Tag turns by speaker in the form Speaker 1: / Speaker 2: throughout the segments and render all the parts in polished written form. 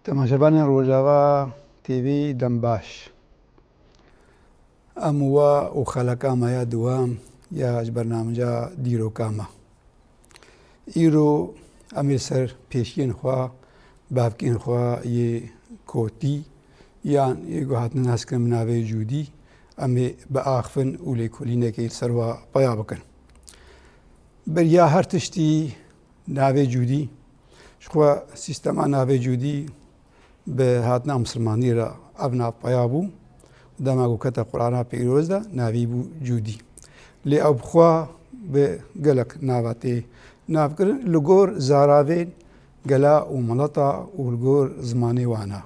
Speaker 1: تەماشەبانی ڕۆژاوا تێڤی دەمباش ئەموە و خەلەکامە یا دووام یاش بەرنامجا دیرۆکامە ئیرۆ ئەمێ سەر پێشین خوا بابکین خوا یێ کۆتی یان یێگو هاتنە ناسکردن ناوێ جوودی ئەمێ بە ئاخفن و لێکۆلینێکی سەروا پەیا بکەن بەریا هەر تشتی ناوێ جوودی خوا سیستەما ناوێ جوودی بە هاتنا مسلمانیرە ئەڤ ناپەیا بوو دەماگو کەتە قورئانا پیرۆزدا ناوی بوو جوودی لێ ئەو بخوا بە گەلک ناواتێ ناوکردن لە گۆر زاراوێن گەلا و مەڵەتا و گۆر زمانێ وانە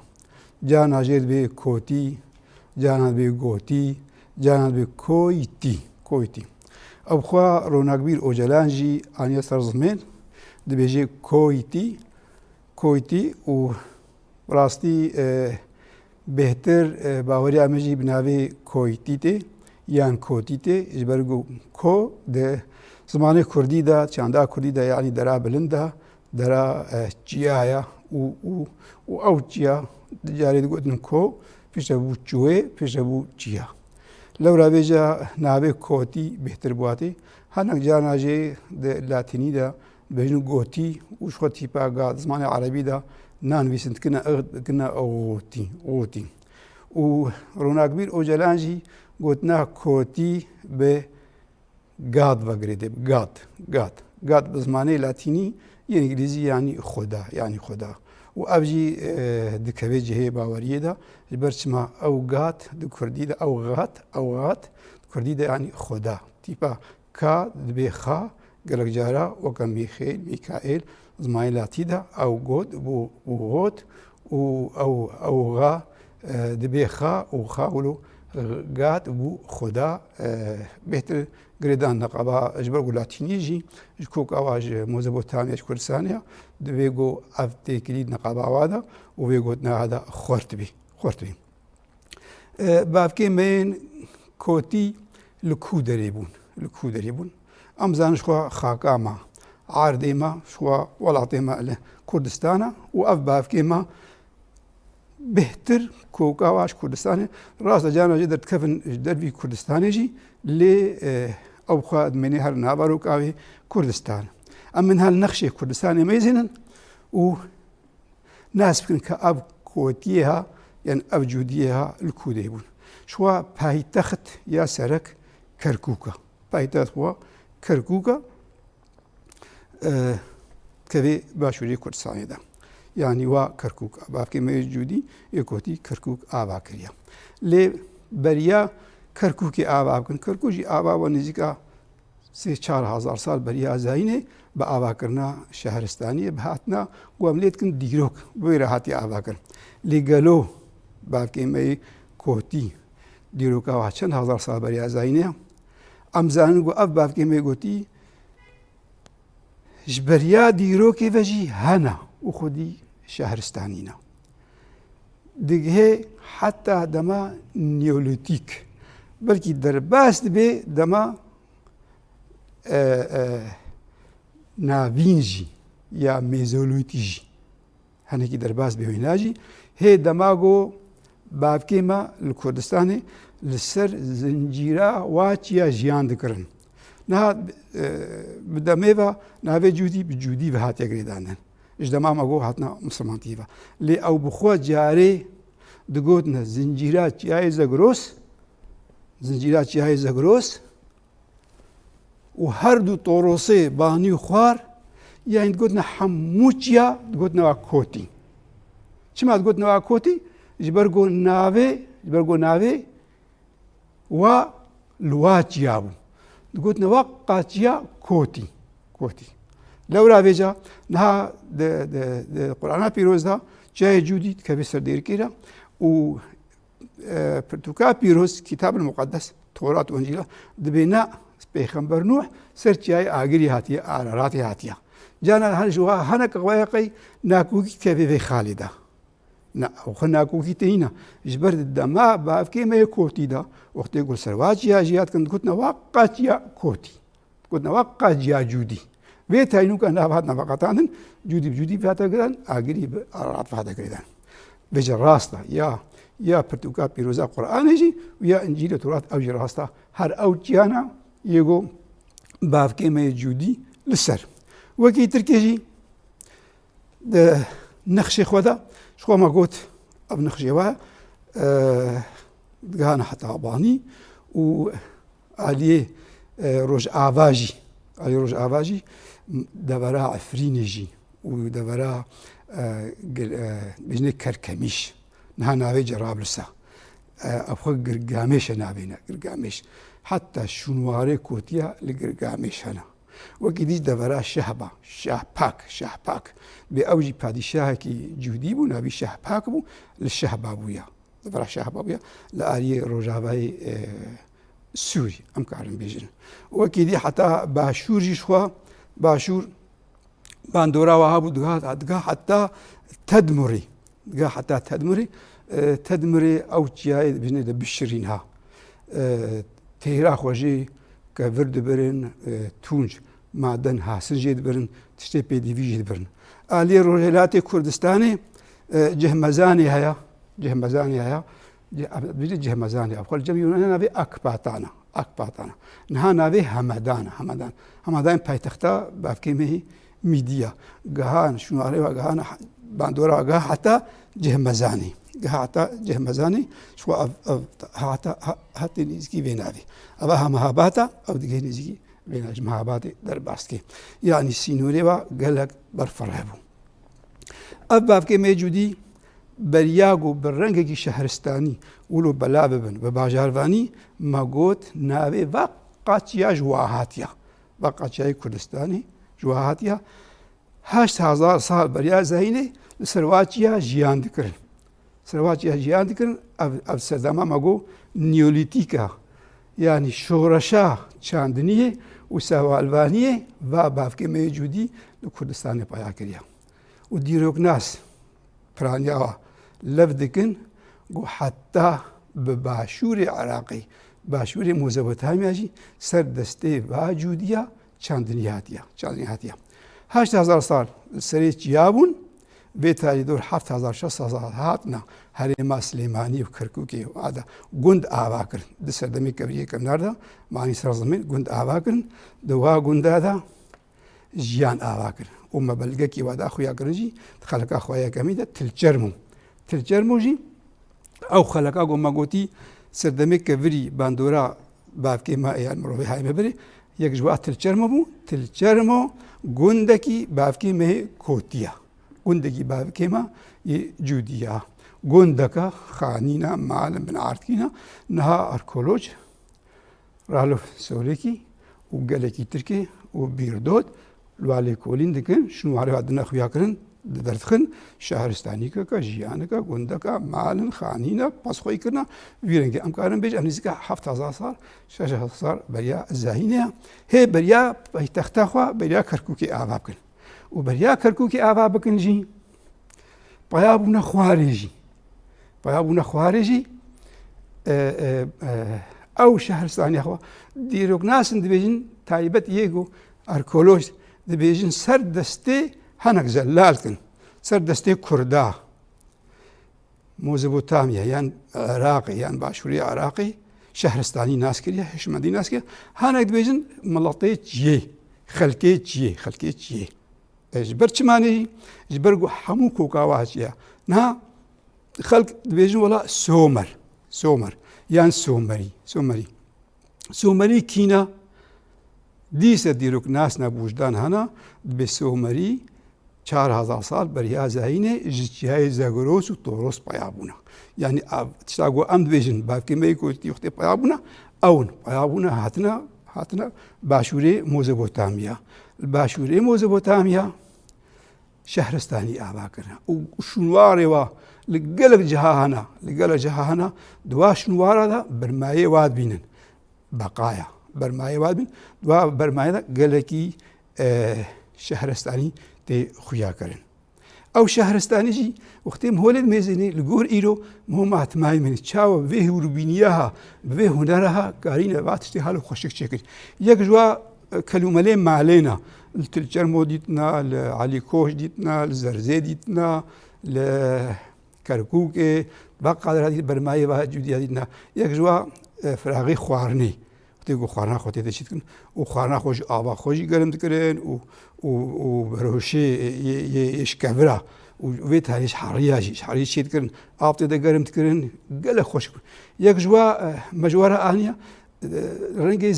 Speaker 1: جا ناژێت بێ کۆتی جانات بێ گۆتی جانات بێ کۆیتی ئەو بخوا ڕۆناکبیر ئۆجەلانژی ئانیە سەر زمێن دەبێژێ کۆیتی و ڕاستی بهتر باوەری ئەمەژی بناوێ کۆیتی تێ یان کۆتی تێ ژبەرگو کۆ دە زمانی کوردیدا چاندا کوردیدا یعنی دەرا بلندا دەرا چیایە و ئەو چیا جارێ دەگوتن کۆ پێشە بوو چوێ پێشە بوو چیە لەو ڕاوێژە ناوێ کۆتی بهتر بواتێ هەنێک جا ناژێ لاتینیدا بێژن گۆتی وش خۆ تیپاگا زمانی عەرەبیدا نانویسن کنا ئۆتی و ڕۆناکبیر ئۆجەلانژی گوتنا کۆتی بێ گاد بەگرێتێ گاد بە زمانەی لاتینی یان ئینگلیزی یانی خۆدا و ئەڤژی دکەوێ جهەیە باوەریەدا ژبەر چما ئەو گات دی کوردیدا ئەو غات کوردیدا یانی خۆدا تیپا کا دبێ خا گەلک جارا وەکە میخێل میکائێل زمانی لاتیدا ئەو گۆت بوو غۆت و ئەو غا دبێ خا و خاولو گات بوو خۆدا بهتر گرێدان نەقەبا ژبەر لاتینیژی کۆکاواژ مۆزەبۆتامیاش کوردستانیا دەبێ گۆ ئەڤ تێکرید نەقەباوادا و وێ گۆتنا هەدا خۆرتبی بابکێ مەیەن کۆتی لە کوو دەرێ بوون ئەم زانش خوا خاکامە عاردێمە شوا وڵاتێمە لە کوردستانە و ئەڤ بابکێمە بهتر کۆکاواش کوردستانێ ڕاستە جانەژێ دەرکەفن دەروی کوردستانێژی لێ ئەو بخوا دمێنێ هەر نابارۆکاوێ کوردستان ئەم من هەل نەخشێ کوردستانێ مەیزێنن و ناس بکن کە ئەڤ کۆتیەها یان ئەڤ جوودیەها لە کوو دەیبوون شوا پایتەخت یا سەرەک کەرکووکە پایتەخت خوا کەرکووکە کەوێ باشووری کوردستانێدا یانی وا کەرکووک بابکێ مەیە جوودی یەکۆتی کەرکووک ئاوا کردە لێ بەریا کەرکووکی ئاوا بکەن کەرکووژی ئاوا بە نزیکە 3-4 ساڵ بەریا زاینێ بە ئاواکردنا شەهرستانیە بە هاتنا گوام لێتکن دیرۆک بۆیرە هاتی ئاواکرد لێ گەلۆ بابکێ مەی کۆتی دیرۆکاوا چەند هەزار ساڵ بەریا زاینەیە ئەم زانن گو ئەڤ بابکێ مەی گوتی ji beriya dîrokê ve jî hene û xwedî şehristaniî ne digihê heta dema neolîtîk belkî derbas dibe dema navîn jî ya mêzolîtî jî henekî derbas bê wêna jî hê dema got bavkê me li Kurdistanê li ser zincîra waçiya jiyan dikirin niha bi demê ve navê cûdî bi cûdî ve hatiye girêdandin ji dema me got hatina mislimantiye ve lê ew bi xwe carê digotin zincîra çiyayê Zegros û her du torosê banî û xwar yani digotin hemû çiya digotin wa kotî çima digotin wa kotî ji ber got navê wa li wa çiya bû digotin wa qaçiya kotî lew ravêja niha Qur'ana pîrozda çiyayê cûdî dikeve ser dêrkêra û pirtûka pîroz Kitab-ı Mukaddes Torat û Encîl dibêne Pêxember Nuh ser çiyayê agirî hatiye Araratê hatiye cana ji wa hinek qweqey nakûkî dikeve vê xalê de xwe nakûkî têne ji ber dema bavkê me yê kotî da wextê ku serva çiya jî hat kirin digotin wa qaçiya kotî digotin wa qaçiya cûdî vê taynûka nav hat veqetandin cûdî bi cûdî hate giran agirî bi Ararat hate giran بيجي راستا يا برتقال بيروزا قرآن يجي ويا إنجيل تورات أو راستا هر أو جانا يجو بافكي ما يجودي للسر وكي تركيجي ده نخشي خدا شو ما قلت أب نخشي وا دقانا حتى أباني وعليه روج آفاجي عليه روج آفاجي دبرا عفرينيجي ودبرا بجنة كركميش نها ناوي جرابلسا أبخو قرقاميش نابينا قرقاميش حتى شنواري كوتيا لقرقاميش هنا وكديش دبرا شهبا شاه باك بأوجي بادشاه كي جودي بو نابي شاه باك بو للشهبا بويا دبرا شهبا بويا لآلي روجافاي سوري أم كارم بيجن وكدي حتى باشور جيشوا باشور باندورا وهابو دقا حتى تدمري تدمري أو تياي بجنة بشرينها تهرا خوجي كفرد برن تونج معدن حاصل جيد برن تشتي بيدي في جيد برن آلي روجلاتي كردستاني جهمزاني هيا بيجي جهمزاني أقول جميعنا نبي أكباتانا نها نبي همدان بايتختا بافكيمه ميديا جهان شنو عليه جهان باندورا جه حتى جهمزاني شو حتى نيزكي بينابي أباها مهاباتا أو دقي نيزكي بيناج مهاباتي درباستكي يعني سينوريوا قالك برفرهبو أباب كي جودي برياغو بالرنجي شهرستاني ولو بلاببن بباجارفاني ما قوت نابي وقاتيا جواهاتيا كردستاني جواهاتيا 8000 سال بريا زهيني سرواتيا جيان دكرن أب سردما ماغو نيوليتيكا يعني شورشا چاندنيه وسوالوانيه و بافكي موجودي لكردستان بايا كريا وديروك ناس برانيا لفدكن جو حتى بباشور عراقي باشور موزبوتامياجي سردستي واجوديا چاندنياتيا 8000 سال سريت جابون بيتالي دور 7600 هاتنا هريما سليماني وكركوكي وهذا قند آواكر دسردمي كبريه كمناردا معني سرزمين قند آواكر دوا قند هذا جيان آواكر وما بلقكي وهذا أخويا كرنجي خلق أخويا كميدة تلجرمو جي أو خلق أقوم قوتي سردمي كبري باندورا بافكي ما يعني مروي هاي مبري يكجوا تلجرمو قندكي بافكي مه كوتيا قندكي بافكي ما يجوديا قندكا خانينا معلم بن عارتكينا نها أركولوج رالو سوليكي وقالكي تركي وبيردود الوالي كولين دكن شنو عارف عندنا خويا كرن دردخن شهرستانيكا كجيانكا قندكا معلم خانينا بس خوي كرنا ويرنجي أمكارن بيج أمنيزكا 7000 صار 6000 صار بريا زاهينيا هي بريا تختخوا بريا كركوكي آبابكن وبريا كركوكي آبابكن جي بيابونا خوارجي أو شهرستاني أخوا ديروك ناس دبيجن تايبت يجو أركولوج دبيجن سردستي هنك زلالكن سردستي كردا موزبوتاميا يعني عراقي يعني باشوري عراقي شهرستاني ناس كريا حشمدي ناس كريا هنك دبيجن ملطيت خلكيت جي اجبر چماني اجبر حمو كوكاواتيا نا خلق دبيجن ولا سومر يعني سومري كينا ديس ديروك ناس نبوجدان هنا بسومري 4000 سال بريا زاينه جيهاي زاغروس وطوروس بايابونا يعني تشتاغو ام دبيجن باكي ميكو تيختي بايابونا هاتنا باشوري موزبوتاميا شهرستاني آباكرنا وشنواري وا لقلق جهاهنا دوا شنوارا دا برماية واد بينن بقايا برماية واد بين دوا برماية دا قلقي شهرستاني تي خويا كرن أو شهرستاني جي وقتهم هولد ميزيني لقور إيرو مهما هتماي من تشاو بيه وربينياها بيه هنرها قارين باتشتي حالو خوشك شكل يك جوا كلمة ما علينا التلجرمو ديتنا لعلي كوش ديتنا لزرزي ديتنا کەرکووک باقادراتی بەرمایی بە جودیا دیتنا یەک ژوا فراغی خواردنی تێگو خواردنا خۆ تێدە چیت کرد و خواردنا خۆش ئاوا خۆشی گەرم دکردن و بەرهۆشێ یشکەورە و وێ تاریش حەڕیاژی حەڕی چیت کردن ئاو تێدە گەرم دکردن گەلە خۆش کرد یەک ژوا مەژوارە ئانیە ڕەنگەی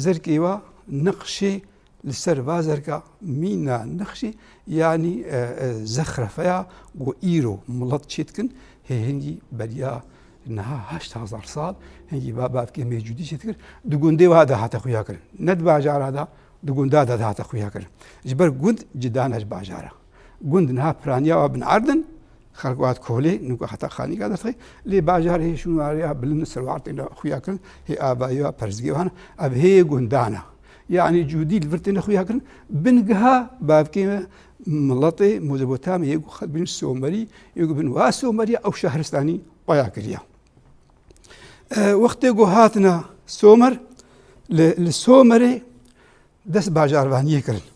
Speaker 1: زەرکێوە نەقشێ لەسەر ڤازەرکە مینە نەخشی یعنی زەخرەفەیە بۆ ئیرۆ مڵەت چێتکن هێهنگی بەریا نەها 8,000 ساڵ هەنگی بابکێ مێجودی چێت کرد دوگوندێ وا داهاتە خویاکردن نەت باژارادا دوگوندا داهاتە خویاکردن ji ber gund cidaneş bajara gund niha piraniya wa binardin xelk wat kolê nûka heta xanîka derxî lê bajar hê şûnwariya bilind serwartê xuya kirin hê abayiya perzgê wan ev hê gundana yani cudî li vir têne xuya kirin bingiha bavkê me miletê Mezopotamyayê got xelk bin Somerî yê got bin wa Someriya ew şehristanî waya kiriye wextê got hatine Somer li Somerê dest bajarvaniyê kirin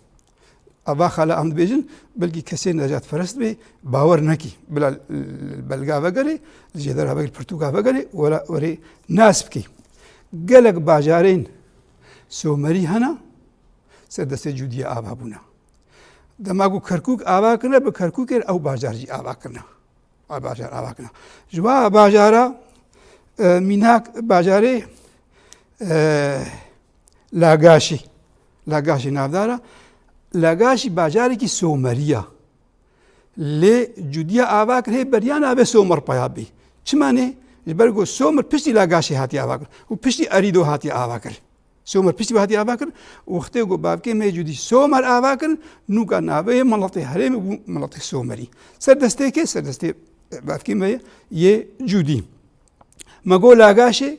Speaker 1: ئەوا خەلا ئەم دەبێژن بەلکی کەسێ نەجات پەرست بێ باوەڕ نەکی بلا بەلگا بەگەرێ جێدەرا بەگەر پرتوگا بەگەرێ وەرێ ناس بکەی گەلک باژارین سۆمەری هەنا سەردەستێ جودیە ئاوا بوونە دەماگو کەرکووک ئاواکردنە بە کەرکووکێر ئەو باژارجی ئاواکردنە باژار ئاواکردنە ژوا باژارە میناک باژارێ لاگاشی ناودارە لاگاشی باژارێکی سۆمەریە لێ جودیە ئاوا کرد هێ بەریان نابێ سۆمەڕ پیا بێ چمانێ ji ber got Somer piştî lagaşê hatiye ava kir û piştî Erîdo hatiye ava kir Somer piştî hatiye ava kir û xtê got bavkê me cudî Somer ava kirin nûka navê miletê herêmê bû miletê Somerî serdestêkê serdestê bavkê me yê cudî me got lagaşê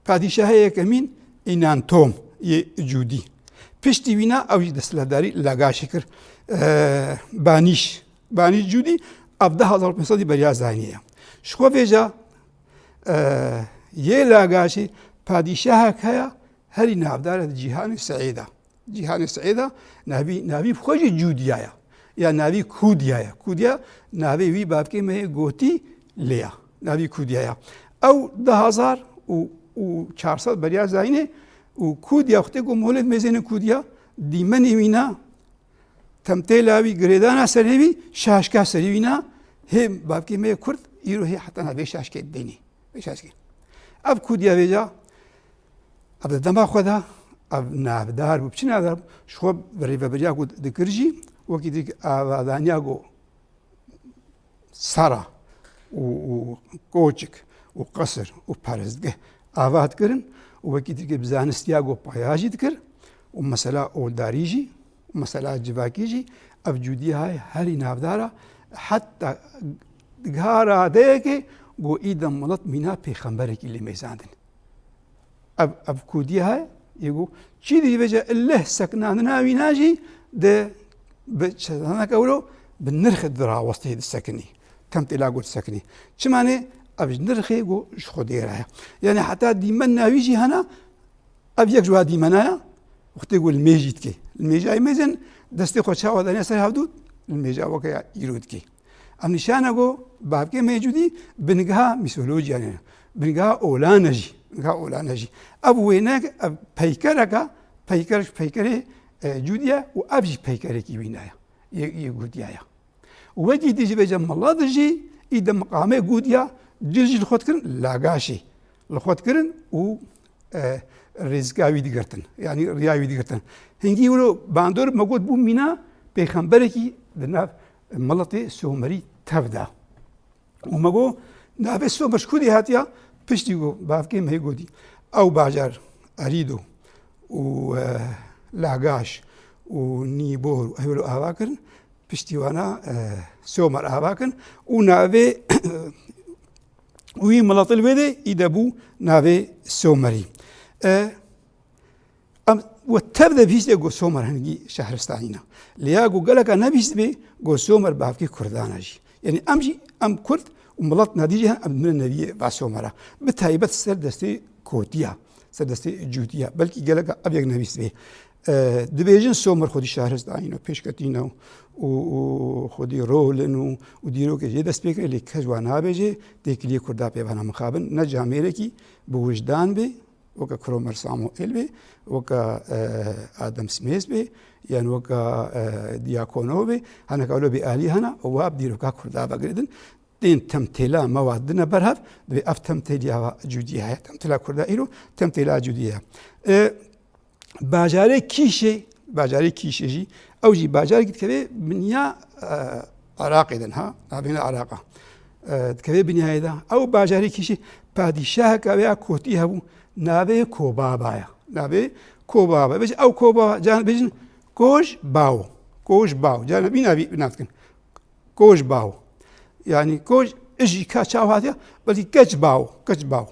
Speaker 1: padîşahê yekemîn İnantom yê cudî piştî wîna ew jî desthilatdarî lagaşê kir banîş cudî ev 10,500 beriya zanî ye ji xwe vêja yê lagaşê padîşahek heye herî navdar e di cîhanê Seîda cîhanê Seîda navî xwe jî Cudiya ye ya navî Kudiya ye Kudiya navê wî bavkê me yê gotî lê ye navî Kudiya ye ew 10,400 beriya zanînê û Kudiya xtê got molê mêzên Kudiya dîmenê wîna temtêla wî girêdana serê wî şaşka serî wîna hê bavkê me yê Kurd îro hê heta vê şaşkê denê vê şaşkê ev Kudiya vêja ev di dema xwe de ev navdar bû çi navdar bû ji xwe bi rêveberiya ku dikir jî wekî dîk avadaniya got sara û koçik û qesir û parêzgeh ava dikirin û wekî dîkê bi zanistiya got paya jî dikir û mesela oldarî jî mesela civakî jî ev Cudiya herî navdar e heta digiha radeyekê got îdem milet mîna pêxemberekî lê mêzandin ev Kudiya heye yê got çî dîvêje illeh sekinandina wîna jî di bi çezanek ewro bi nirxê dirawestê disekinî temtêla got disekinî çimanê ev ji nirxê got ji xwe dêr heye yani heta dîmen nawî jî hene ev yek ji wa dîmena ye xtê got li mêjî dike li mêjayê mêzin destê xwe çawa daniya ser hevdût li mêja wekeya îro dike ev nîşana got bavkê me Cudî bi nigeha mîsolojiyan hene bi nigeha olane jî ev wênek ev peykereka peykerê Cudiya û ev jî peykerekî wîna ye yê Gudiya ye û wekî dî ji vêje milet jî îdem miqamê Gudiya cil jî li xwe dikirin lagaşê li xwe dikirin û rêzika wî digirtin yanî riya wî digirtin hingî wilo bandor me got bû mîna pêxemberekî di nav miletê Somerî tev da û me got navê Somer ji Kudê hatiya piştî got bavkê me gotî ew bajar Erîdo û lagaş û Nîbor û ew wilo ava kirin piştî wana Somer ava kirin û navê wî miletê li wê de îde bû navê Somerî we tev de bîst got Somer hingî şehristanî ne lêya got geleka nebîst bê got Somer bavkê Kurdan e jî yani em jî em Kurd û milet nedî jî em dimire neviyê va Somera bi taybet ser destê Kotiya ser destê Cudiya belkî geleka ev yek nebîst bê دبیجن سومر خودی شهرستانی و پیشکتینه و خودی رولن و دیرو که جه دست بکره لی کجوان ها بجه دیکلی کرده پیوانه مخابن نه جامعه کی به وجدان به وکا کرومر ساموئل به وکا آدم سمیث به یعنی وکا دیاکونو به هنه کولو به آلی هنه و واب دیرو که کرده بگردن دین تمثيلا موادنا برهف دبي اف تمثيليا جودية تمثيلا كردا إيرو تمثيلا جودية باجاري كيشي جي أو جي باجاري كتكبي بنيا عراق إذن ها نابينا عراقة كتكبي بنيا إذا أو باجاري كيشي بادشاه كبيا كوتي هبو نابي كوبابايا نابي كوبابا بيج أو كوبابا جان بيجن كوش باو جان بينا بناتكن كوش باو يعني كوج اجي كاتشاو هذا بل كج باو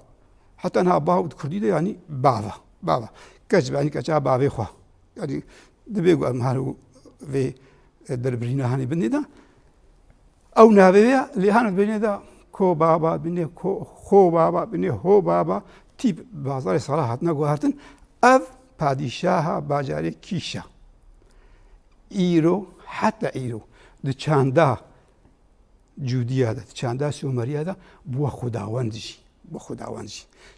Speaker 1: حتى انها باو كرديده يعني بابا كج يعني كاتشا بابي خوا يعني دبيغو مهارو في دربرينا هاني بنيدا او نابيا اللي هانت بنيدا كو بابا بني خو بابا بني هو بابا تيب بازار صلاحات نغو هارتن اف بادشاها باجاري كيشا ايرو حتى ايرو دچاندا جودیه ده چنده سومریه ده بوا خداوندی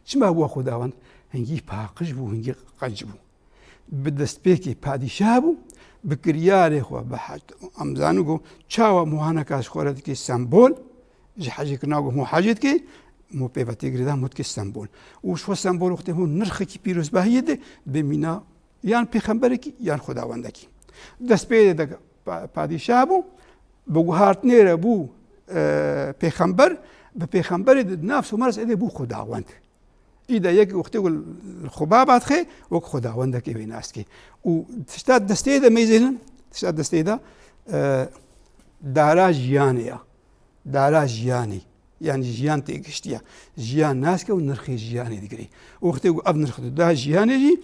Speaker 1: چما بوا خداوند هنگی پاکش بو هنگی قنج بو بدست پیکی پادشاه بو بکریاره خو به حج امزانو گو چاوا موهانا کاش خورد کی سمبول جی حاجه کناگو مو حاجت کی مو پیوتی گریدا مت کی سمبول و شو سمبول وقتی هون نرخ کی پیروز بهیده بمینا یان پیغمبر کی یان خداوند کی دست پیده ده پادشاه بو بو هارت نیره بو پیغمبر به پیغمبر نفس و مرس ایده بو خداوند ایده یک وقتی گل خبابات خی و خداوند کی بیناست کی و تشتاد دسته ده میزنن تشتاد دسته ده دارا جیانی یعنی جیان تیگشتیا جیان ناس که و نرخی جیانی دیگری وقتی گل اب نرخ ده جیانی جی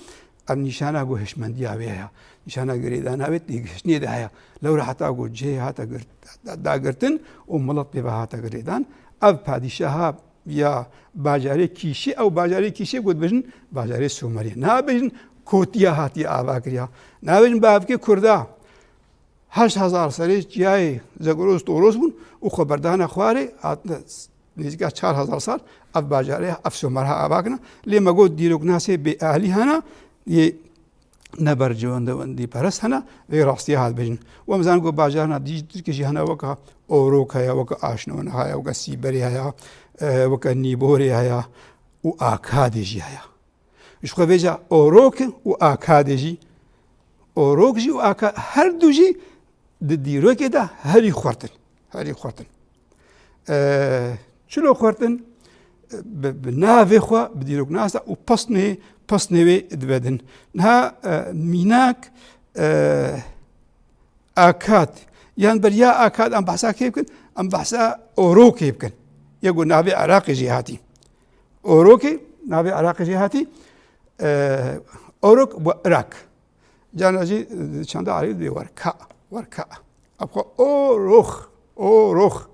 Speaker 1: اب نشانه گو هشمندی آویه نشانه گریدان آویت دیگشنی ده هیا لو راحتا گو جه هاتا داگرتن و ملت به هاتا گریدان اب پادشاه یا باجاری کیشی او باجاری کیشی گود بجن باجاری سومری نه بجن کوتیا هاتی آوا کریا نه بجن باب که کردا 8000 سری جای زگروز توروز بون و خبردان خواره نزدیک 4000 سال اب باجاری اف سومرها آوا کنا لی مگود دیروگ ناسه به اهلی هنا یہ نبر جواندی پرست هنا و راستی هات بجن و مزان کو باجارنا دیج که جهنا وکا اوروک هيا وکا آشنون هيا وکا سیبری هيا وکا نیبوری هيا و آکادجی هيا اش خو وجا اوروک و آکادجی اوروک جی و آکاد هر دو جی دیروک دا هری خورتن چلو خورتن بناوی خو بدیروک ناسا و پس نوی دبدن نه میناک آکاد یان بریا آکاد ام بحثا کی بکن ام بحثا اوروک بکن یگو ناوی عراق جهاتی اوروک ناوی عراق جهاتی اوروک و عراق جانا جی چند عرید بی ورکا ابخو اوروخ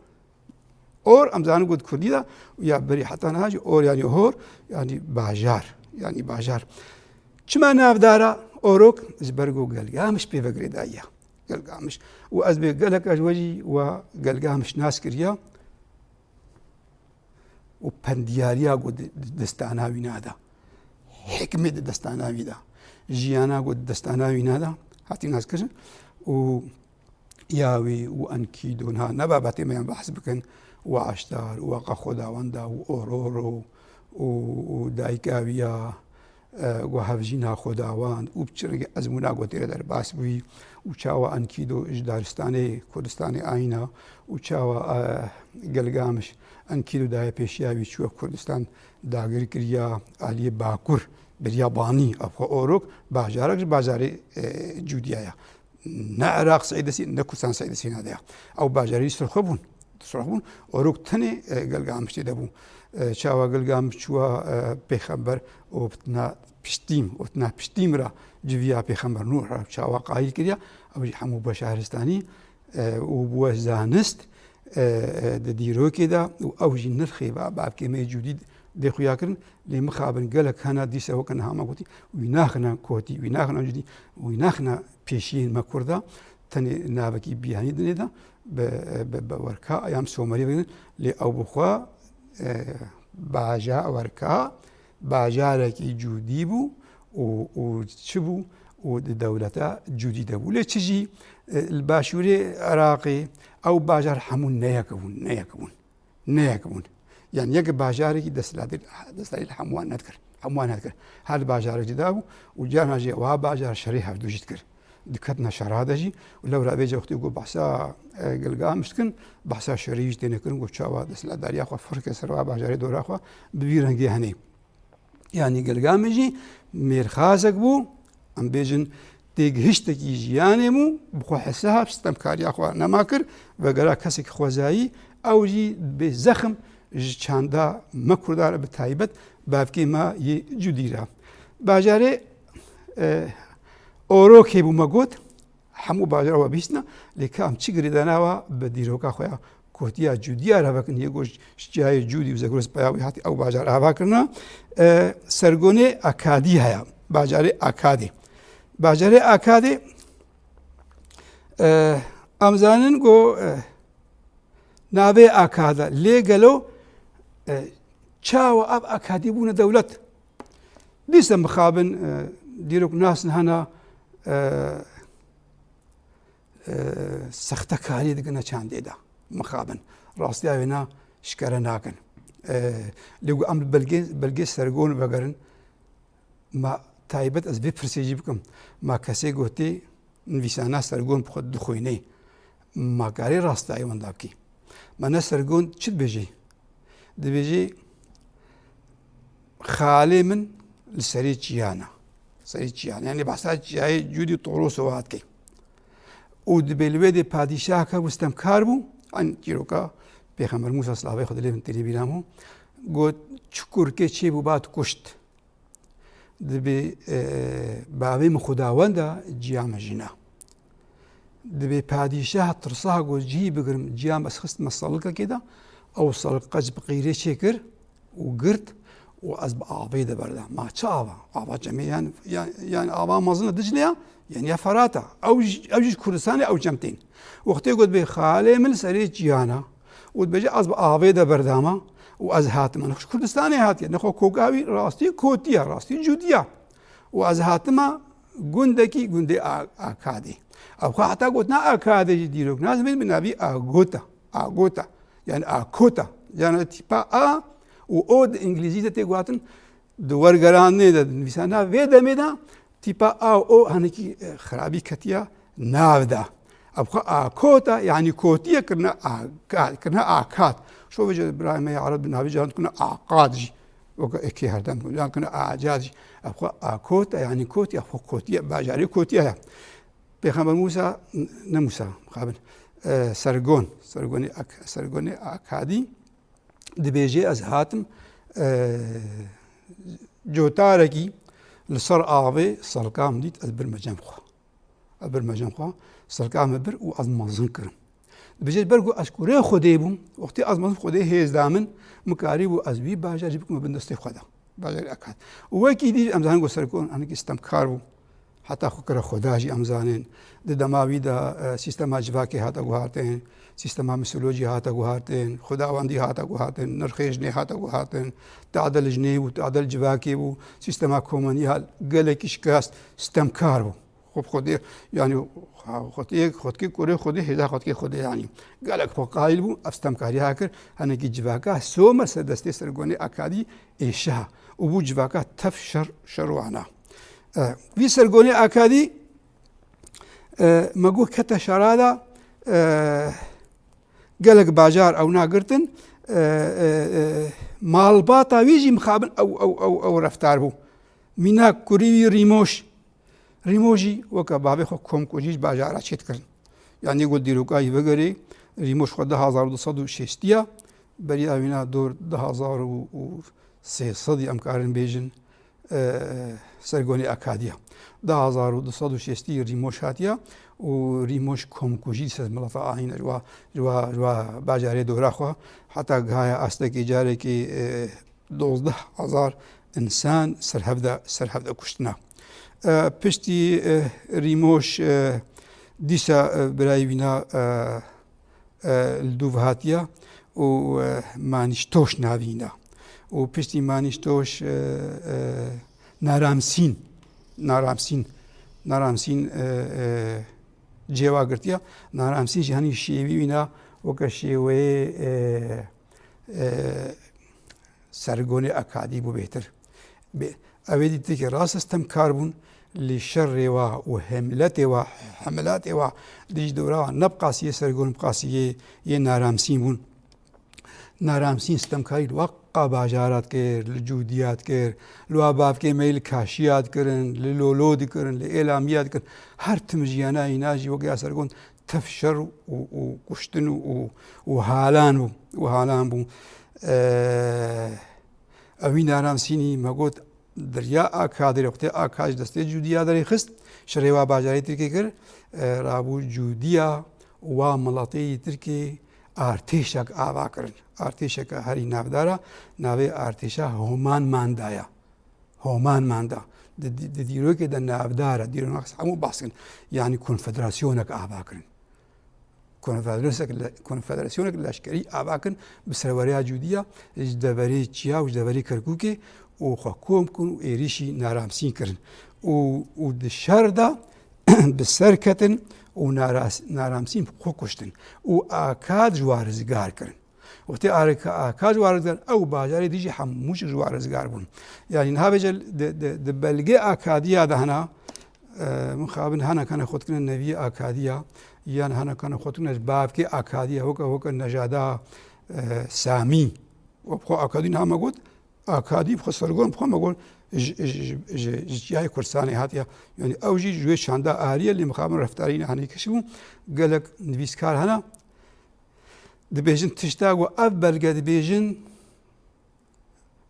Speaker 1: اور امزانو گود کردی دا یا بری حتی نهاج اور یعنی هور یعنی باجار چما ناف دارا اوروک زبرگو گلگامش پیوگری دایا گلگامش و از به گلک اجوجی و گلگامش ناس کریا و پندیاریا گود دستانا وینادا حکمت دستانا ویدا جیانا گود دستانا وینادا هاتی ناس کرن و یاوی و انکیدون ها نبابتی میان بحث بکن و عشتار و خداوندا و اورورو و دایکاویا و هفجینا خداوند و بچرگ ازمونا گوتیره در باس بوی و چاوا انکیدو اجدارستانی کردستانی آینا و چاوا گلگامش انکیدو دای پیشیاوی چوه کردستان داگر کریا آلی باکور بریا بانی افخو اوروک بازاری جودیایا نه عراق سعیدسی نه کردستان سعیدسی نادیا او بازاری سرخبون اوروک تنی گلگامش دیده بون چاوا گلگامش چوا پیغمبر و بتنا پشتیم را جویا پیغمبر نوح را چاوا قایل کریا او همو بشهرستانی و بو زانست دیروکی دا و او جی نرخی باب که می جدید دێخویاکردن لێ مخابن گەلک هەنا دیسەوە کە نەهاما گوتی وی ناخنە کۆتی وی ناخنە جدی وی ناخنە پێشین مە کووردا تەنێ ناوەکی بیانی دنێدا بە وەرکا ئەیام سۆمەری بگرن لێ ئەو بخوا باژا وەرکا باژارێکی جوودی بوو و چ بوو و دەولەتە جوودی دەبوو لێ چژی باشوورێ عراقی ئەو باژار هەموو نەیەکبوون یان یەک باژارێکی دەسەڵاتی هەمووان نەکرد هەر باژارێکی دابوو و جارناژێ وا باژار شەڕی هەفتووشت کرد دکەتنە شەڕادەژی و لەو ڕابێجە وەختی گۆ بەحسا گەلگامشتکن بەحسا شەڕیش تێنەکردن گۆ چاوە دەسەڵاتداریاخوا فڕکە سەروا باژارێ دۆراخوا ببی ڕەنگی هەنێ یانی گەلگامێژی مێرخازێک بوو ئەم بێژن تێگەهشتێکی ژیانێم و بخوا حساب ستەمکاریاخوا نەما کرد بەگەرا کەسێکی خۆزایی ئەوژی بێ زەخم چاندا مە کوردارە بە تایبەت بابکەی ما یێ جودیرا باژارێ ئۆرۆکێ بوو مەگوت هەموو باژارەوە بیستنە لێ کام چی گرێداناوە بە دیرۆکە خۆیان کۆتیا جودیا رابەکن یە گۆشت شجای جودی و زەگرۆز پەیاوی هاتی ئەو باژار ئاواکردنا سەرگۆنێ ئاکادی هەیە باژارێ ئاکادێ ئەمزانن گۆ ناوێ ئاکادە لێگەلۆ چاوە ئەب ئاکادی بوونە دەولەت دیسە مخابن دیرۆک ناسن هەنا سەختەکاری دەگەنە چاندێدا مخابن ڕاستیاوێنا شکەرە ناکەن لێگو ئەم بەلگێ سەرگۆن بەگەرن ما تایبەت ئەس بێ پرسێژی بکەم ما کەسێ گوتێ نویسانە سەرگۆن بخۆت دخۆینەی ماکارێ ڕاستایی وەندا بکەی مەنە سەرگۆن چت بێژێ دەبێژێ خاڵێ من لە سەری چیانە یعنی بەسا چیایی جوودی تۆڕۆسەوە هاتکەی و دەبێ لەوێ دێ پادیشاکە وستەمکار بوو ئەن چیرۆکە پێغەمبەر موسا سڵاوەی خۆ دەلێ من تێلێبیرامەوە گوت چ کورکێ چێ بوو بات کوشت دەبێ باوەی من خوداوەندە جیامە ژینە دەبێ پادیشا ترسا گۆ جی بگرم جیام بەس خستمە سەڵکەکێدا ئەو سەڵک قەج بقیرێ چێ کرد و گرت و ئەس بە ئاوەی دەبەردا ما چ ئاوا جەمێ یان ئاوا مەزنە دجلەیە یعنی فەراتە ئەوژیش کوردستانی ئەو جەمتین وەختێ گوت بێ خاڵێ من سەرێ جیانە و بێژێ ئەس بە ئاوەی دەبەردامە و ئەز هاتمە نەخش کوردستانی هاتیە نەخۆ کۆگاوی ڕاستی کۆتیە ڕاستی جودیە و ئەز هاتمە گوندێکی گوندێ ئاکادی ئەوخوا حتا گوتنا ئاکادێکی دیرۆک نازمێن بنابی ئاگۆتە یعنی ئاکۆتە یانە تیپا ئا و ئۆ ئینگلیزی دە تێگواتن وەرگەرانێ دە نویسانە وێ دەمێدا تیپا ئا و ئۆ هەنێکی خراپی کەتیە ناودا ئەبخوا ئاکۆتە یعنی کۆتیە کردنە ئاکات شۆ بێژێ برایمە عەرەب ناوی جارتکردنە ئاقادژی وەکە ئێکێ هەردەم یان کردنە ئاجاجی ئەبخوا ئاکۆتە یعنی کۆتی ئەخۆ کۆتیە باژاری کۆتیەیە پێغەمبەر موسا نەموسا مخابن سەرگۆنێ ئاکادی دەبێژێ ئەز هاتم جۆتارێکی لەسەر ئاوێ سەڵکام دیت ئەس برمەجەم خوا سەڵکامە بر و ئەز مەزن کردم دەبێژێت بەرگو ئەشکورێ خودێ بووم وەختی ئەز مەزن خودێ هێزدا من مکاری بوو ئەزوی باژاری بکمە بندستی خۆدا باژاری ئەکات وەکی دی ئەمزان گۆ سەرکۆن هەنێکی ستەمکار بوو حتا خوکەرە خۆداژی ئەمزانێن دەماویدا سیستەما جڤاکێ هاتە گوهاتێن سیستەما میسۆلۆژی هاتە گوهاتێن خوداوەندی هاتە گوهاتێن نرخێژنێ هاتە گوهاتێن تعدەل ژنێ بوو تعدەل جڤاکێ بوو سیستەما کۆمەنی گەلێکی شکاست ستەمکار بوو خۆ خۆدێ ینی خۆتکی کوڕێ خودی هێزا خۆتکی خودی ینی گەلێک خۆ قایل بوو ئەستەمکاریها کرد هەنێکی جڤاکە سۆمە سەردەستێ سەرگۆنێ ئاکادی ئێشا و بوو جڤاکە تەف شەڕوانە وی سەرگۆنێ ئاکادی مەگوو کەتە شەڕادا گەلێک باژار ئەو ناگرتن ماڵباتە ویژی مخابن ئەو ڕەفتار بوو مینا کوڕیوی ریمۆژی وەکە بابێ خۆ کۆمکۆژیش باژارە چێت کردن یانی گوت دیرۆکایی بەگەرێ ریمۆژ خۆ 1960 بەریاوینا دۆر 2300 ئەم کارن بێژن سەرگۆنی ئاکادیە 1960 ریمۆژ هاتیە و ریمۆژ کۆمکۆژی سەر مڵەتە ئاهینە باژارێ دۆراخوا حتا گایە ئاستێکی جارێکی 12,000 ئینسان سەرهەفدا کوشتنا. پشتی ریمۆش دیسە برای وینا دوو هاتیە و مانیشتۆش ناوینە و پشتی مانیشتۆش نارامسین جێواگرتیە. نارامسینی هەنی شێوی وینا وەکە شێوەیە سەرگۆنی ئەکادی بوو بێتر ئەوێ دیتێکی ڕاستەستەم کار بوون لە شەڕێوە و حملاتێوە دیش دەوراوە نەبقاسیە سەرگۆن بقاسیە یە نارامسین بوون. نارامسین ستەمکاری وەقا باژارات کرد لە جودیات کرد لوا بافکێ مەیل کاشیات کردن لە لۆلۆدی کردن لە ئێلامیات کرد هەر تمژیانایی ناژی وەگیا سەرگۆن تەف شەڕ و کوشتن و هالان بوو. ئەوی نارامسینی مەگوت دەریا ئاکادی وەختێ ئاکاش دەستێ جودیا دەری خست شەڕێوا باژاری ترکی کرد ڕابوو جودیا وا مڵەتەی ترکی ئارتێشێک ئاواکردن ئارتێشێکە هەری ناودارە ناوێ ئارتێشە هۆمانماندا دیرۆکێدا ناودارە دیرۆناقس هەموو باسکن یعنی کۆنفەدراسیۆنێک ئاواکردن کۆنفەدراسیۆنێک لەشکری ئاواکردن بسەروەریا جودیا دەبەری چیا و دەبەری کەرکووکێ و خۆ کۆم کن و ئێریشی نارامسین کردن و شەردا بسەرکەتن و نارامسین خۆ کوشتن و ئاکاد ژوارزگار کردن وقتی ئاکاد ژوارزگار ئەو باژاری دیژی هەمووش ژوارزگار بوون یعنی هابێجە بەلگێ ئاکادیا دەهنا مخابن هەنەکەنە خۆتکردن نەوی ئاکادیە یان هەنەکەنە خۆتکردنەش بابکێ ئاکادیە وەکە نەژادا سامی وەخۆ ئاکادی نامەگوت ئاکادی بخۆ سەرگۆن بخۆ مەگۆن ژیای کورسانی هاتیە یعنی ئەوژی ژوێ شاندا ئاریە لێ مخابن ڕەفتاری نەهانی کەشی بوو گەلک نویسکار هەنا دەبێژن تشتا و ئەف بەلگە دەبێژن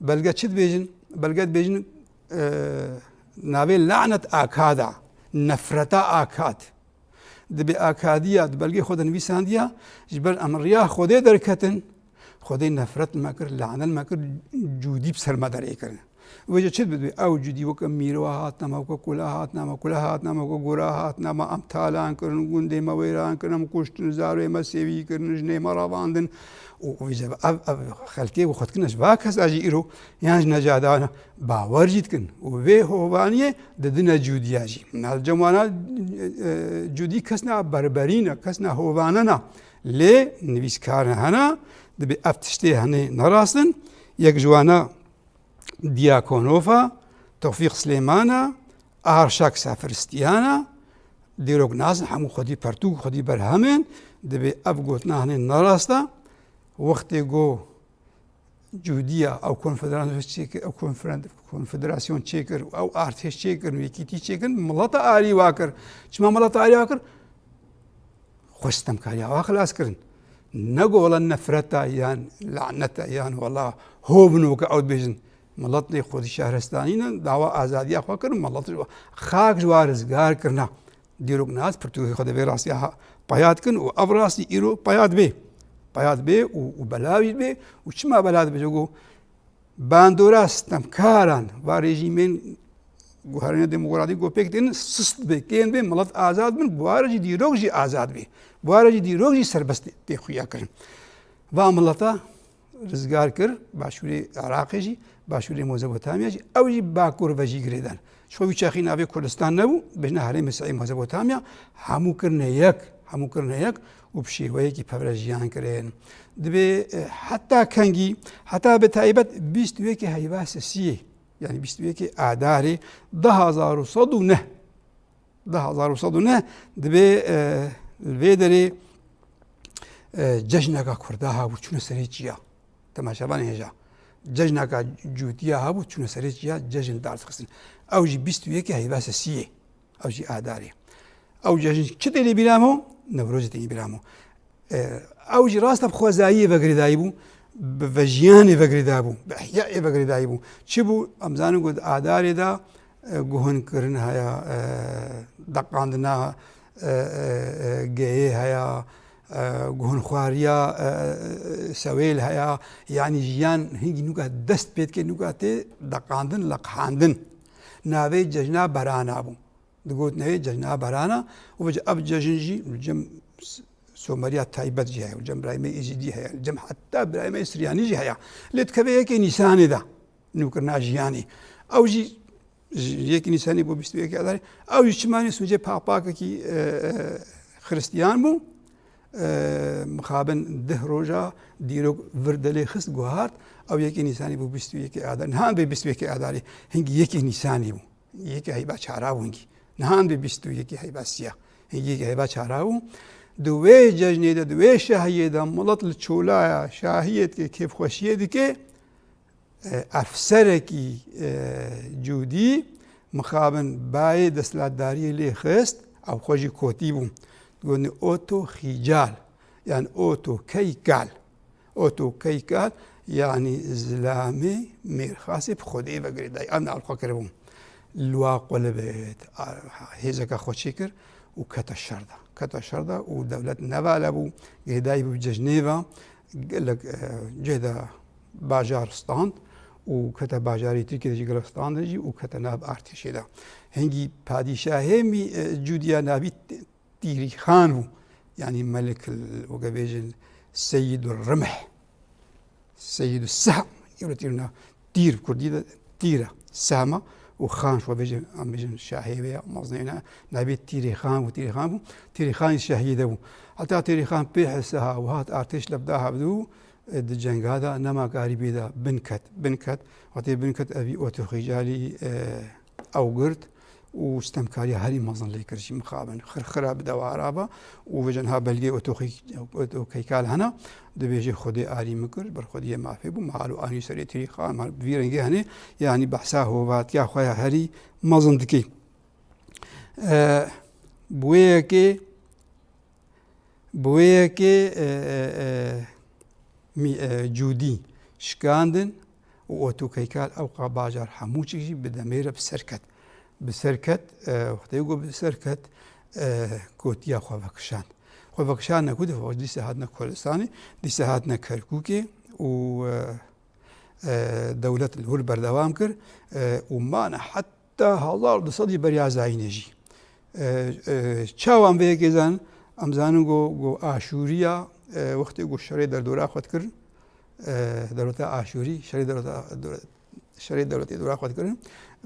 Speaker 1: بەلگە چ دەبێژن بەلگە دەبێژن ناوێ لعنەت ئاکادا نەفرەتە ئاکات دەبێ ئاکادیە بەلگەی خۆ دەنویساندیە ji ber em riya Xwedê derketin Xwedê nefret mekir lanet mekir cûdî serme derê kirin wê çi bidî ew cûdî weke mîrwa hatine me weke kula hatine me kula hatine me weke gora hatine me em talan kirin gundê me wêran kirin em kuştin zarê me sêvî kirin jinê me ravandin ev xelkê û xwedkirin ji va kes jî îro yan ji necadana bawer jî dikin û vê hovaniyê didine cûdiya jî cemwana cûdî kes ne berberî ne kes ne hovane ne lê nivîskarin hene dibê ev tiştê henê nerastin yek ji wan e Diakonova, Tevfîq Silêmana, Arşak Sefiristiyana dîrok nazin hemû xwedî pertûk xwedî berhemin dibê ev gotina henê nerasta wextê got cûdiya ew konfederasyon çêkir ew artêş çêkirin wêkîtî çêkirin mileta alî wa kir çima mileta alî wa kir xwe stemkariya wa xilas kirin negot wela nefreta yan laneta yan wela hovin weke ew dibêjin ملت خودی شهرستانی نه داوا آزادی خوا کردن ملت خاک جوارزگار کردن دیروک ناز پرتوی خود به راستی پیاد کن و ابراستی ایرو پیاد به و بلاوی به و چما بلاد به جو باندوراستم کاران و رژیمین گوهرین دموکراتی گو پک دین سست به کین به ملت آزاد من بوارجی دیروک جی آزاد به بوارجی دیروک جی سربست تی خویا کردن و ملتا رزگار کرد باشوری عراقی باشوری مۆزەپۆتامیا ئەوی باکوور بەژی گرێدان شۆوی چاخی ناوێ کوردستان نەبوو بژنە هەرێمی سەعی مۆزەپۆتامیا هەمووکردنە یەک و پشێوەیەکی پەبرە ژیان کرێن دەبێ حتا کەنگی حتا بە تایبەت بیستوێکی هەیڤاسە سیێ یعنی بیستوێکی ئادارێ 1990 دەبێ لێ دەرێ جەژنەکە کووردا هابوو چوونە سەرێ چییە تەماشەبان هێژە جەژنەکە جوتیە هەبوو چوونە سەرێ چییە جەژن دارخستن ئەوژی بیستوێکی هەیڤاسە سیێ ئەوژی ئادارێ ئەو جەژن چ دێنێ بیرامەوە نەورۆزی تێنی بیرامەوە ئەوژی ڕاستە خۆزایی بەگرێدایی بوو بە ژیانی بەگرێدا بوو بە ئەحیای بەگرێدایی بوو چی بوو ئەمزانم گوت ئادارێدا گوهنکردن هەیە دەقاندنا گەیە هەیە گۆن خواریا سەوێل هەیە یعنی ژیان هینگی نوکە دەست پێت کرد نوکە تێ دەقاندن لە قاندن ناوەی جەژنا بەرانە بوو دەگوت نەوەی جەژنا بەرانە و بەجێ ئەم جەژنژی جەم سۆمەریە تایبەتجی هەیە و جەم برایمەی ئیژیدی هەیە جەم حتا برایمەی سریانیژی هەیە لێت کەوێ یەکێ نیسانێدا نوکردنا ژیانی ئەوژی یەکی نیسانی بۆ 21 ئاداری ئەوی چمانی سوجێ پاپاکێکی خرستیان بوو مخابن 10 ڕۆژە دیرۆک وردەلێ خست گوهارد ئەو یەکی نیسانی بوو 21 ئادار نهان بێ 21 ئاداری هەنگی یەکی نیسانی بوو یەکی هەیبا چارا بوو هەنگی نهان بێ 21 هەیبا سیە هەنگی یەکی هەیبا چارا بوو دوێ جەژنێدە دوێ شاهیێدا مڵەت لە چۆلایە شاهیەت کێ کێفخۆشیە دیکێ ئەفسەرێکی جوودی مخابن باێ دەسەڵاتداری لێ خست ئەو خۆشی کۆتی بوو گوتنی ئۆتۆ خیجال یان ئۆتۆ کەیکال ئۆتۆ کەیکال یعنی زلامێ مێرخاسی خۆدەی بەگرێدای ئەم ناڵخۆکرد بووم لواقۆ لەبێت هێزەکە خۆچی کرد و کەتە شەردا و دەولەت نەڤالە بوو گێدای بوو جەژنێڤە لە جێدا باژارستان و کەتە باژاری ترکێکی گەلستاندەژی و کەتە ناو ئارتێشێدا هەنگی پادیشاهێمی جودیا ناوی تیری خان بوو یعنی مەلک وەگەبێژن سەید الڕمح سەید السەهم ئێوە تیر کوردی تیرە سامە و خان شوە بێژن ئەم بێژن شاهێوەیە مەزنێنە نابێت تیری خان و تیری خان بوو تیری خانی شاهیدە بوو هەتا تیری خان پێ هەسەها و هات ئارتێش لەبدا هەبدوو جەنگادا نەماکاری بێدا بنکەت واتێ بنکەت ئەوی ئۆتۆخیجالی ئەو گرت و ستەمکاری هەری مەزن لێ کردی مخابن خرخرا بدەوارابە و بەژەنها بەلگەی ئۆتۆکەیکال هەنا دەبێژێ خودێ ئاری مکرد بەرخۆدیە مافێ بوو ماڵ و ئانی سەرێتری خان ڤیرەنگی هەنێ یعنی بەحسا هۆڤاتیا خۆیان هەری مەزن دکەی بۆیەکێ جوودی شکاندن و ئۆتۆکەیکال ئەو قا باژار هەمووچیشی بدەمێرە بسەرکەت وەختەی گۆ بسەرکەت کۆتیە خۆڤەکشان خۆڤەکشان نەکوت دیسە هاتنە کۆلستانی دیسە هاتنە کەرکووکێ و دەولەت هەول بەردەوام کرد ومانە حتا 1970 بەریازایی نێژی چاوان بەیەکێزان ئەمزانن گۆ ئاشووریە وەختی گۆ شەڕێ دەردۆرا خۆت کرد دەوڵەتە ئاشووری شەڕێ دەوڵەتی دۆرا خۆتکردن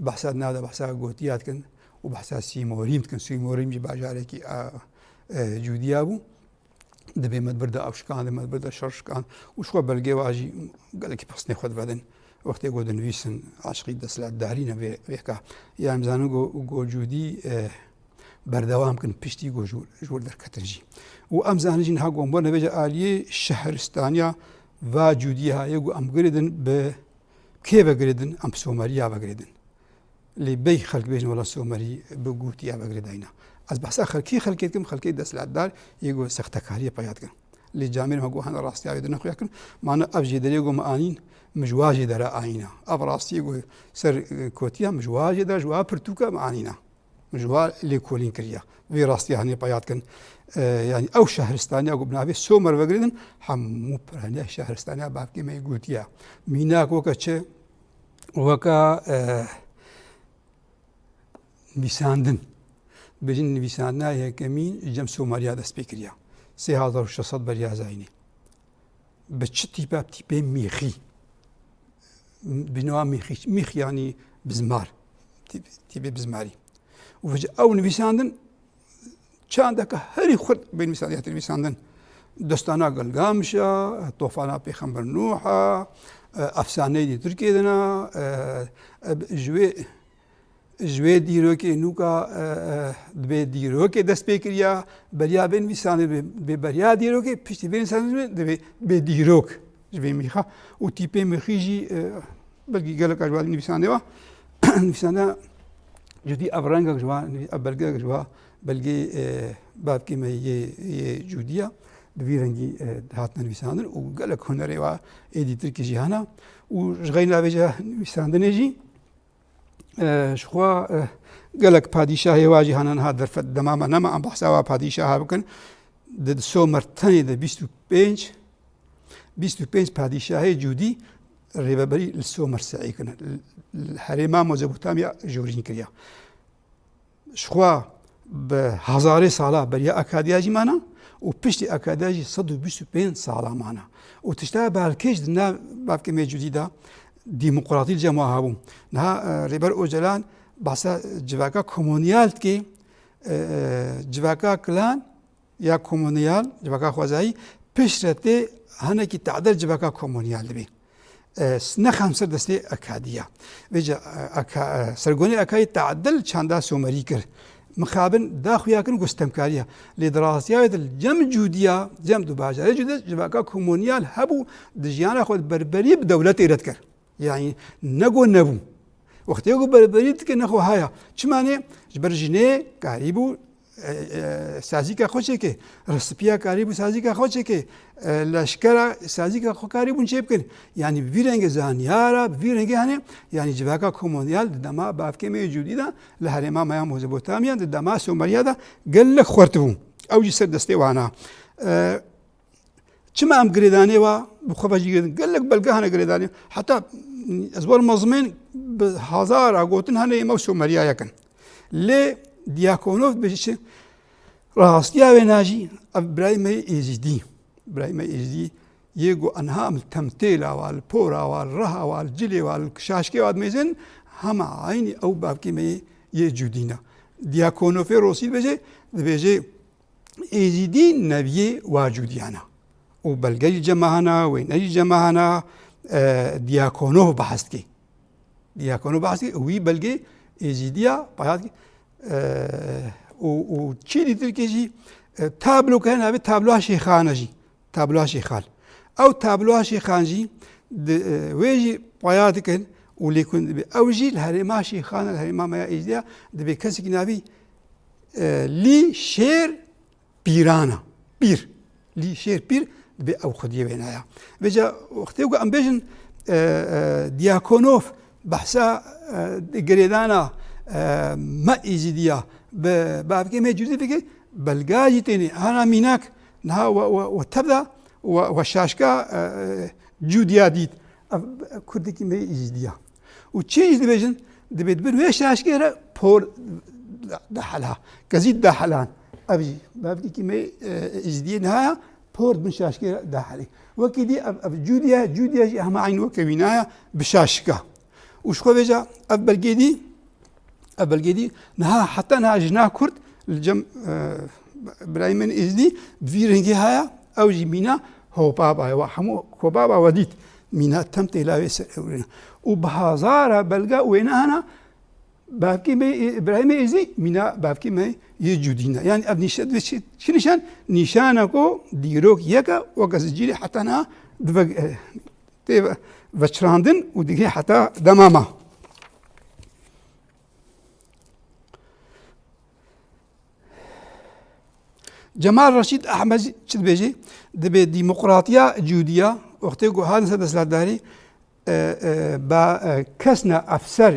Speaker 1: بەحسا نادا بەحسا گۆتیاتکن و بەحسا سیمۆریمکن سیمۆریمجی باژارێکی جوودیا بوو دەبێ مەدبەردە ئەوشکان مەدبەردە شەڕشکان وشخۆ بەلگێ واژی گەلێکی پەسنێ خۆت بەدەن وەختێک گۆ دەنویسن عاشقی دەسەڵاتداری نەبێکە یامزانە گۆ جوودی بەردەوام کن پشتی گۆ ژوور دەرکەتنجی و ئەم زانژین ها گۆم بۆ نەبێژە ئالیێ شەهرستانیا و جوودی هەیە و ئەم گرێدن بە کێ بەگرێدن ئەم سۆمەرییا بەگرێدن لێ بەی خەڵک بێژن وەڵا سۆمەری بگوتیا بەگرێداینا ئەس بەسا خەڵکی خەڵکێتکەم خەڵکی دەسەڵاتدار یەگۆ سەختەکاریە پەیاتکەن لێ جامێن هەگۆ هەنە ڕاستیاوێ دەنەخویاکن مانە ئەڤژێ دەرێ گۆ مەئانین مژواژێ دەرە ئاینە ئەڤ ڕاستی گۆ سەر کۆتیە مژواژێدا ژوا پرتوکە مەئانینە مژوا لێ کۆلین کردە وێ ڕاستی هەنێ پەیاتکەن ینی ئەو شەهرستانیا گۆ بناوێ سۆمەر بەگرێدن هەموو پرانیا شەهرستانیا بابکێمەی گوتیە میناک وەکە چێ وەکە نویساندن بژین نویساندنا یەکەمین جەم سۆمەریا دەست پێ کردە 3600 بەریازاینێ بە چ تیپە تیپێ میخی بنەوە میخیانی بزمار تیپێ بزماری و ئەو نویساندن چاندەکە هەری خود بە نویساندیاتی نویساندن دەستانە گەلگامشە تۆفانە پێخەمبەر نوحە ئەفسانەی دی تورکێدنا ژوێ دیرۆکێ نوکە دبێ دیرۆکێ دەست پێ کردە بەریا بێ نویساندن بێ بەریا دیرۆکێ پشتی بێ نویساندن دەبێ بێ دیرۆک ژوێ میخە و تیپێ میخیژی بەلگی گەلک ئەژوادی نویساندەوە نویساندە جودی ئەڤڕەنگەک ژوا بەلگەک ژوا بەلگەی بابکێمە یێ جودیە دوی ڕەنگی هاتنە نویساندن و گەلک هونەرێوە ئێدی ترکیژی هەنا و ژغەی ناوێژە نویساندنێژی شخوا گەلک پادیشاهێ واژی هەنەنها دەرفەت دەمامە نەما ئەم بەحساوا پادیشاها بکەن د سۆمەرتەنێ دە 25 پادیشاهەیە جوودی ڕێبەبەری لە سۆمەرسەعی کردن هەرێما مۆزەپۆتامیا ژۆرین کردیا شخوا بە هەزارێ ساڵا بەریا ئەکادیاژیمانە و پشتی ئەکادیاژی 125 ساڵامانە و تشتا بالکەش دنا بابکەمێ جوودیدا دیموقراطی جەما هەبوو نها ڕێبەر ئۆجەلان باسە جڤاکە کۆمۆنیال دکێ جڤاکە کلان یا کۆمۆنیال جڤاکە خوازایی پشتێ هەنێکی تعدەل جڤاکە کۆمۆنیال دەبێ نەخام سەر دەستێ ئەکادیە بێجە سەرگۆنی ئەکای تعدەل چاندا سۆمەری کرد مخابن داخویاکن گستەمکاریە لێ دراستیاوێت جەم جوودیە جەم دوو باژارە جوودە جڤاکە کۆمۆنیال هەبوو دژیانە خۆت بەربەری بدەولەت ئێرەت کرد یعنی نەگۆ نەبوو وەختێک بەربەری دکە نەخۆ هەیە چمانێ ji ber jinê karî bû sazîka xwe çêke resipiya karî bû sazîka xwe çêke leşkera sazîka xwe karî bûn çê bikin yanî bi vî rengê zanyara bi vî rengê hene yanî civaka komonyal di dema bavkêmê Cûdî de li herêma maya Mezopotamiya di dema Somaliya de gelek xwertibû ew jî ser destê wan e çima em girêdanê wa bi xwe ve jî gelek belge hene girêdanê heta ez war mezmên bi hezara gotin hene ême Somaliya yekin lê Diyakonov bêje rastiya wê najî ev birayê me êzîdî birayê me êzîdî yê got enha em li temtêla wa li pora wa li reha wa li cilê wa li şaşkê wa dimêzin hema aynî ew bavkê me yê Cûdî ne Diyakonovê Rosî dibêje dibêje êzîdî neviyê wa Cûdiyan e û belgeyî cema hene wêneyî cema hene Diyakonov behs dike Diyakonov behs dike wî belgê êzîdiya bayat û çî dîtir jî tablok hene navê tabloa şêxan e jî tabloa şêxan ew tabloa şêxan jî wê jî paya dikin û lêkûn dibe ew jî li herêma şêxan li herêma meya êzîdiya dibe kesekî navî Lî Şêr Pîran e pîr Lî Şêr pîr dibe ew xwediyê wê naya vêca wextê ku em bêjin Diyakonov behsa girêdana me êzîdiya bi bavkê me Cûdî dike belga jî têne hana mînak niha we tevda we şaşka Cûdiya dît ev kurdekî me êzîdiya û çê jî dibêjin dibe dibin wê şaşkê re por dehela kezît dehelan ev jî bavkekî me êzîdiyê nihaya por bin şaşkê re dehelê wekî dî ev Cûdiya jî hema eyn weke wînaya bi şaşka û ji xwe bêje ev belgê dî niha heta niha jina Kurd li cem birayê min êzîdî vî rengê heye ew jî mîna hopaba ye hemû hopaba we dît mîna tem têla wê ser ewrê û bi hezara belga wêne hene bavkê me birayê me êzî mîna bavkê me yê Cûdî ne yani ev çi nîşan nîşana ku dîrok yeke weke zicîrê heta niha tê veçirandin û digê heta demama Cemal Reşîd Ehmedî çi dibêje dibe dîmokratiya Cûdiya wextê ku hatin ser desthilatdarî ba kesna efser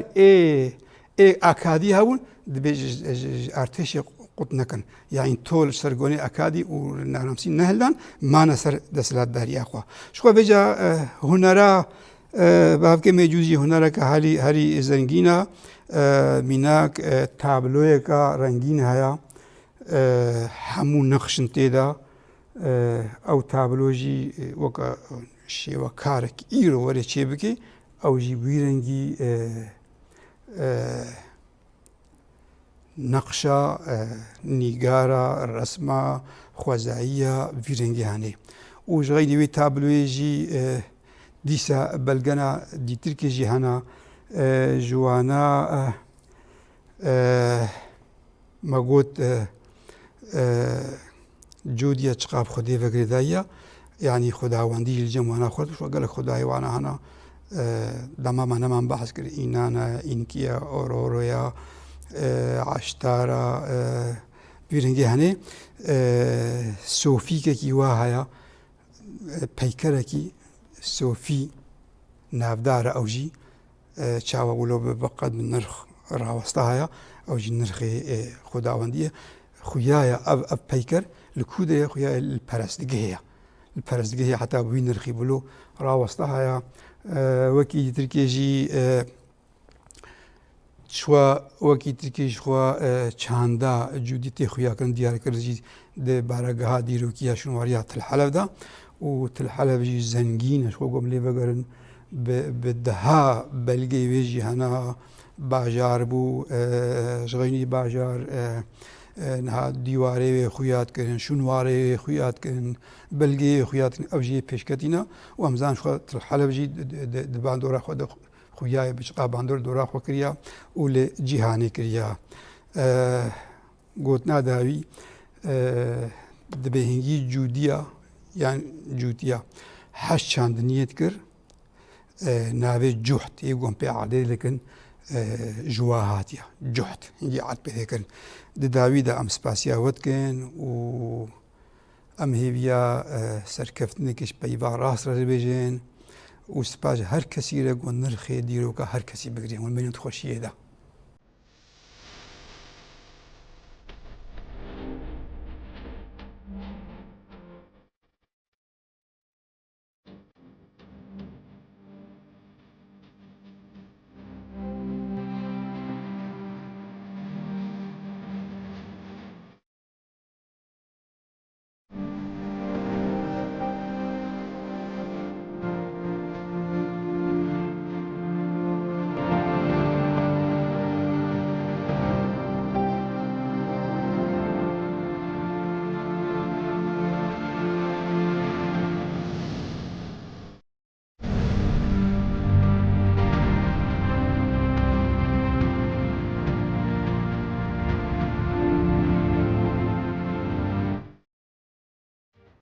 Speaker 1: ê akadî hebûn dibe ji artêşê qut nekin yani tol sergonê akadî û navnasî nehildan mane ser desthilatdariya xwe ji xwe bêje hunera bavkê me Cûdî hunereke herî zengîn e mînak tabloyeka rengîn heye hemû nexşin têda ew tablo jî weke şêwekarek îro were çê bike ew jî wî rengî neqşa nîgara resma xwezayiya vî rengî hene û ji xeynî wê tabloyê jî dîsa belgena dîtirkê jî hene ji wana me got Cûdiya çiqab Xwedê vegirêdayiya yanî xwedawendî jî li cem wana xwe dişwa gelek xwedayê wana hene dema me neman behs kir înan e înkiya ororoya eştara vî rengê hene sofîkekî wa heye peykerekî sofî navdar e ew jî çawa wilo bi qed bi nirx rawesta heye ew jî nirxê xwedawendî ye خویایە ئەف پەیکەر لە کودەیە خویایە پەرستگەهەیە الپەرستگەهەیە حتا بووی نرخی بلو ڕاوەستە هەیە وەکی ترکێژی شوە وەکی ترکێژ خوا چاندا جوودی تێ خویاکەن دیارەکردژی بارەگەها دیرۆکیە شنواریا تلحەلەفدا و تلحەلەفژی زەنگینە خۆ گۆم لێ بەگەرن بەدەها بەلگەی وێژی هەنا باژار بوو ژغەینی باژار نها دیوارەیە خویاتکردن شونوارەیە خویاتکردن بەلگەیە خویاتکردن ئەوژێ پێشکەتینە و ئەمزان تلحەلەفژی باندۆرا خۆ خویایە بچقا باندۆر دۆرا خۆ کردیا و لێ جیهانێ کردیا گوتنا داوی دبێهنگی جوودیە یان جووتیە حەش چاندنیەت کرد ناوێ جوحت یێگۆم پێ عادێ لەکن ژوا هاتیە جوحت هینگی عاد پێکردن داویدا ئەم سپاسیاوەتکەن و ئەم هێویە سەرکەفتنێکش پەیوا ڕاستە دەبێژێن و سپاس هەر کەسی لە گۆ نرخێ دیرۆکە هەر کەسی بگرێن ومێنێت خۆشیێدا